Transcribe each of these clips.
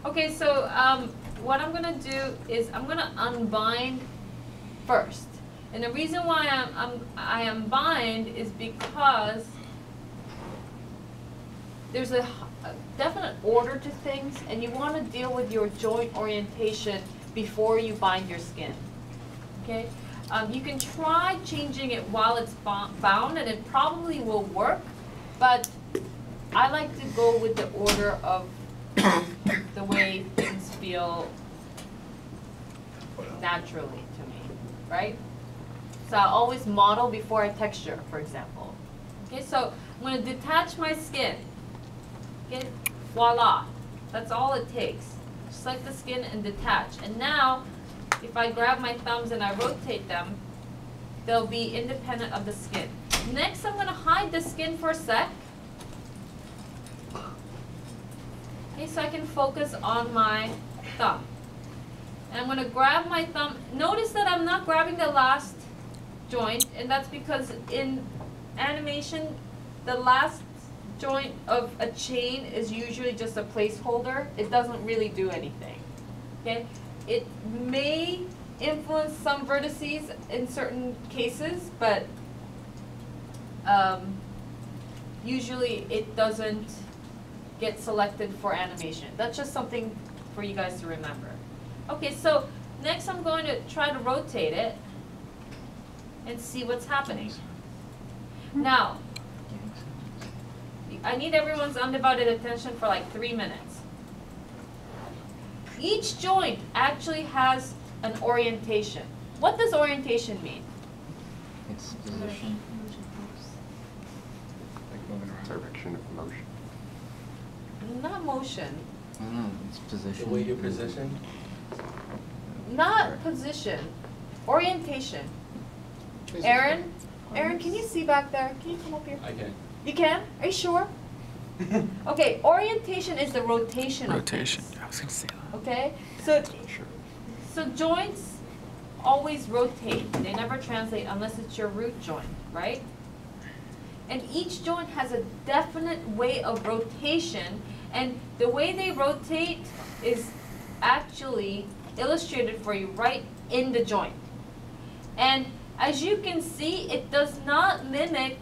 Okay, so what I'm gonna do is I'm gonna unbind first. And the reason why I unbind is because there's a definite order to things, and you want to deal with your joint orientation before you bind your skin. Okay? You can try changing it while it's bound, and it probably will work, but I like to go with the order of the way things feel naturally to me, right? So I always model before I texture, for example. Okay, so I'm going to detach my skin. Okay, voila. That's all it takes. Select the skin and detach. And now, if I grab my thumbs and I rotate them, they'll be independent of the skin. Next, I'm going to hide the skin for a sec. Okay, so I can focus on my thumb. And I'm going to grab my thumb. Notice that I'm not grabbing the last joint, and that's because in animation, the last joint of a chain is usually just a placeholder. It doesn't really do anything. Okay? It may influence some vertices in certain cases, but usually it doesn't get selected for animation. That's just something for you guys to remember. Okay, so next I'm going to try to rotate it and see what's happening. Now, I need everyone's undivided attention for like 3 minutes. Each joint actually has an orientation. What does orientation mean? It's position. Like moving around. Direction of motion. Not motion. I don't know, it's position. The way you position? Not position. Orientation. Aaron? Aaron, can you see back there? Can you come up here? I can. You can? Are you sure? Okay, orientation is the rotation of Rotation. things. I was gonna say that. Okay? So joints always rotate. They never translate unless it's your root joint, right? And each joint has a definite way of rotation, and the way they rotate is actually illustrated for you right in the joint. And as you can see, it does not mimic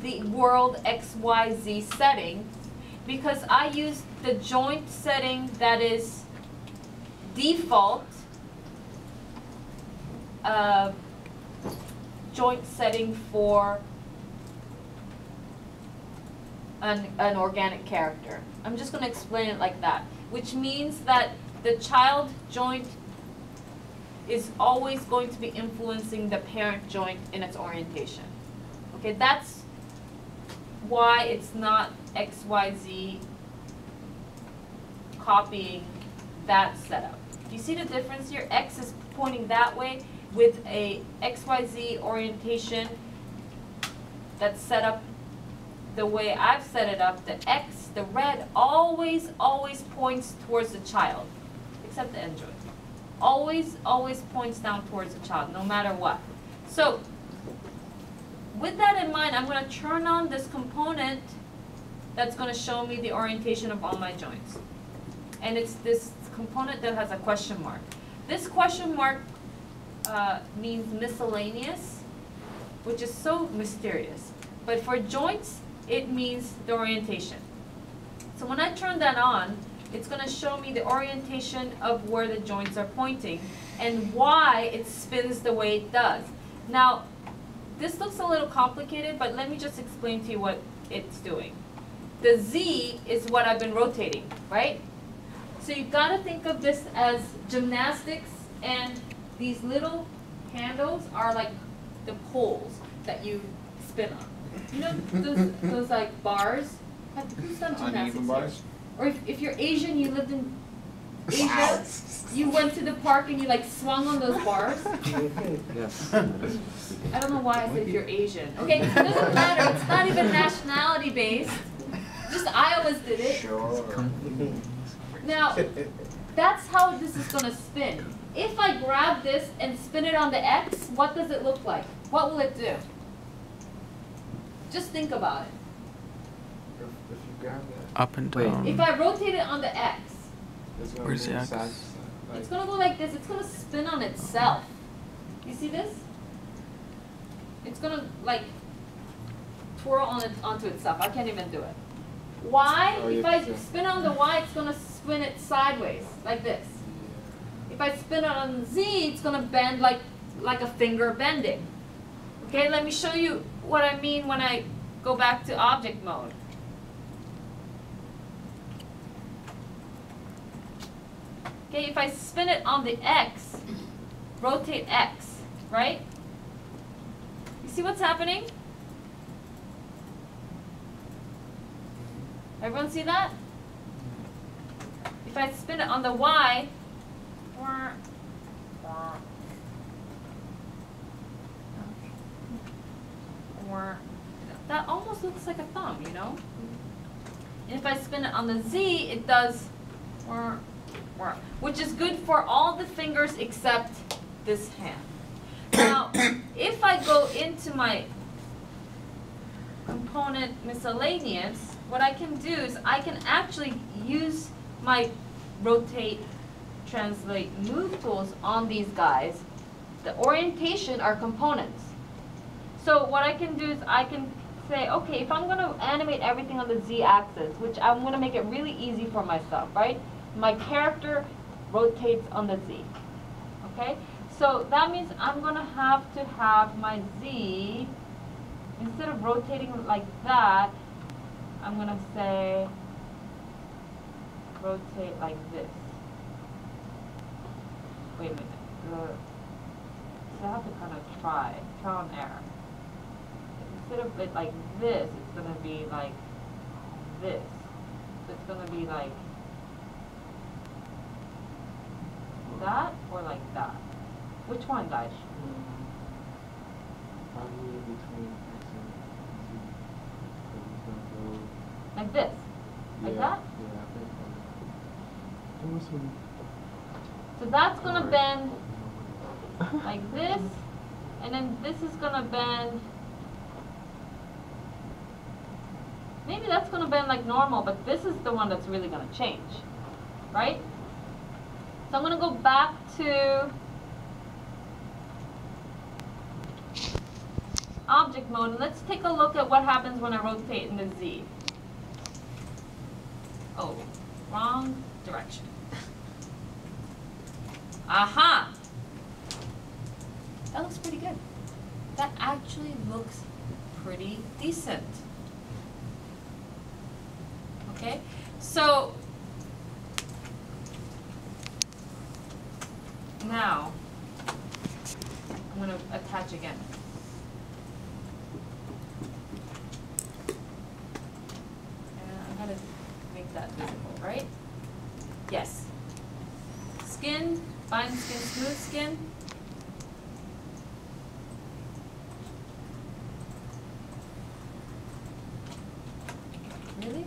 the world XYZ setting because I use the joint setting that is default joint setting for an organic character. I'm just going to explain it like that, which means that the child joint is always going to be influencing the parent joint in its orientation. Okay, that's why it's not XYZ copying that setup. Do you see the difference here? X is pointing that way with a XYZ orientation that's set up the way I've set it up. The X, the red, always points towards the child, except the end joint. Always points down towards the child, no matter what. So, with that in mind, I'm going to turn on this component that's going to show me the orientation of all my joints. And it's this component that has a question mark. This question mark means miscellaneous, which is so mysterious. But for joints, it means the orientation. So when I turn that on, it's going to show me the orientation of where the joints are pointing and why it spins the way it does. Now, this looks a little complicated, but let me just explain to you what it's doing. The Z is what I've been rotating, right? So you've got to think of this as gymnastics, and these little handles are like the poles that you spin on. You know those like bars? Who's done gymnastics Uneven here? bars? Or if you're Asian, you lived in Asia, you went to the park and you like swung on those bars. Yes. I don't know why I said you're Asian. Okay, it doesn't matter. It's not even nationality based. Just Iowa's did it. Sure. Now, that's how this is going to spin. If I grab this and spin it on the X, what does it look like? What will it do? Just think about it. If you grab that. Up and Wait. down. If I rotate it on the X, It's gonna Where's the move axis? side to side, It's like- gonna go like this, it's gonna spin on itself. You see this? It's gonna like twirl onto itself. I can't even do it. Y, Oh, if you I have to- spin on the Y, it's gonna spin it sideways, like this. Yeah. If I spin it on Z, it's gonna bend like a finger bending. Okay, let me show you what I mean when I go back to object mode. Okay, if I spin it on the X, rotate X, right? You see what's happening? Everyone see that? If I spin it on the Y, that almost looks like a thumb, you know? And if I spin it on the Z, it does, which is good for all the fingers except this hand. Now, if I go into my component miscellaneous, what I can do is I can actually use my rotate, translate, move tools on these guys. The orientation are components. So what I can do is I can say, okay, if I'm going to animate everything on the Z-axis, which I'm going to make it really easy for myself, right? My character rotates on the Z, okay? So that means I'm going to have my Z, instead of rotating like that, I'm going to say rotate like this. Wait a minute. So I have to kind of trial and error. Instead of it like this, it's going to be like this. So it's going to be like that or like that. Which one, guys? Probably between X and Z. 'Cause it's gonna go. Like this? Like that? Yeah, I think so. So that's going to bend like this, and then this is going to bend. Maybe that's going to bend like normal, but this is the one that's really going to change, right? So I'm going to go back to object mode, and let's take a look at what happens when I rotate in the Z. Oh, wrong direction. Aha! That looks pretty good. That actually looks pretty decent. Okay, so now I'm going to attach again. And I'm going to make that visible, right? Yes. Skin, fine skin, smooth skin. Really?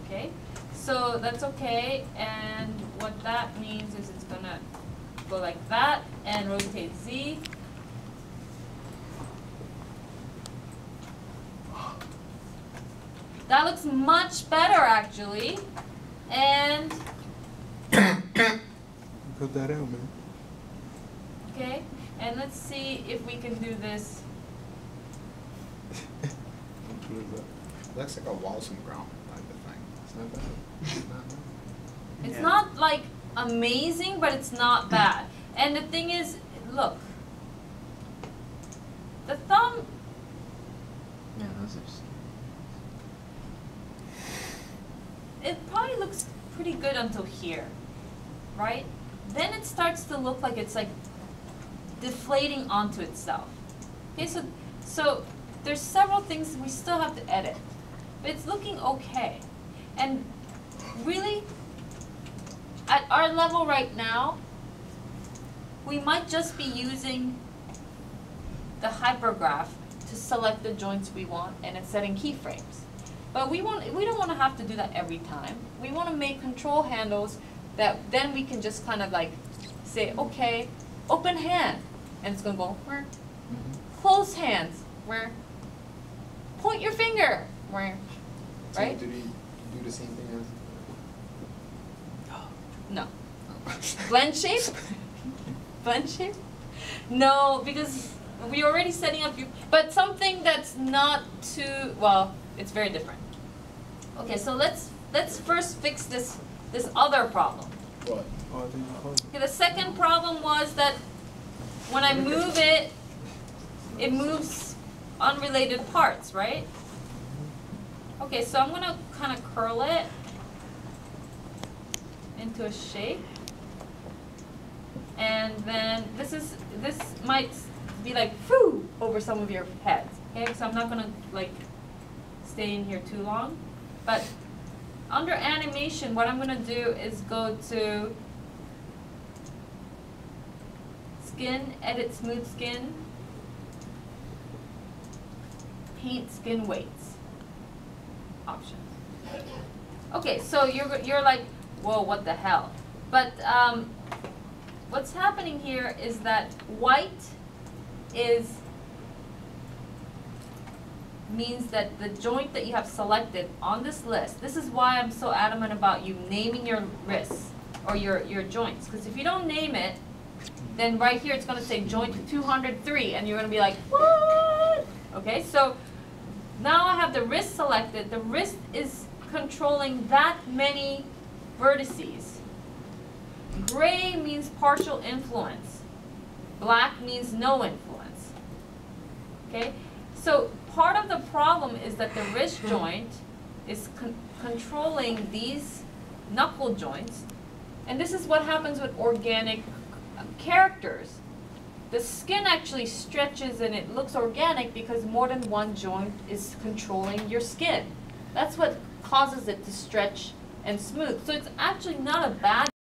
Okay, so that's okay, and what that means is it's gonna go like that and rotate Z. That looks much better actually, and Put that out, man. okay, and let's see if we can do this. Looks like a walls and ground type of thing. It's not bad. It's not bad. It's Yeah. not like amazing, but it's not bad. And the thing is, look, the thumb, Yeah, those are. it probably looks pretty good until here, right? Then it starts to look like it's like deflating onto itself. Okay, so there's several things we still have to edit, but it's looking okay. And really, at our level right now, we might just be using the hypergraph to select the joints we want, and it's setting keyframes. But we don't want to have to do that every time. We want to make control handles that then we can just kind of like say, okay, open hand, and it's going to go where, close hands where, point your finger where, right? So did he do the same thing No. as? Blend shape? Blend shape? No, because we're already setting up you, but something that's not too, well, it's very different. Okay, so let's first fix this other problem. What? Oh, I think you called. Okay, the second problem was that when I move it, it moves unrelated parts, right? Okay, so I'm gonna kind of curl it into a shape. And then this might be like whew over some of your heads. Okay, so I'm not gonna like stay in here too long. But under animation, what I'm gonna do is go to skin, edit smooth skin, paint skin weights options. Okay, so you're like, whoa, what the hell? But what's happening here is that white means that the joint that you have selected on this list, this is why I'm so adamant about you naming your wrists or your joints. Because if you don't name it, then right here it's going to say joint 203 and you're going to be like, what? Okay, so now I have the wrist selected. The wrist is controlling that many vertices. Gray means partial influence. Black means no influence. Okay? So part of the problem is that the wrist joint is controlling these knuckle joints. And this is what happens with organic characters. The skin actually stretches and it looks organic because more than one joint is controlling your skin. That's what causes it to stretch and smooth. So it's actually not a bad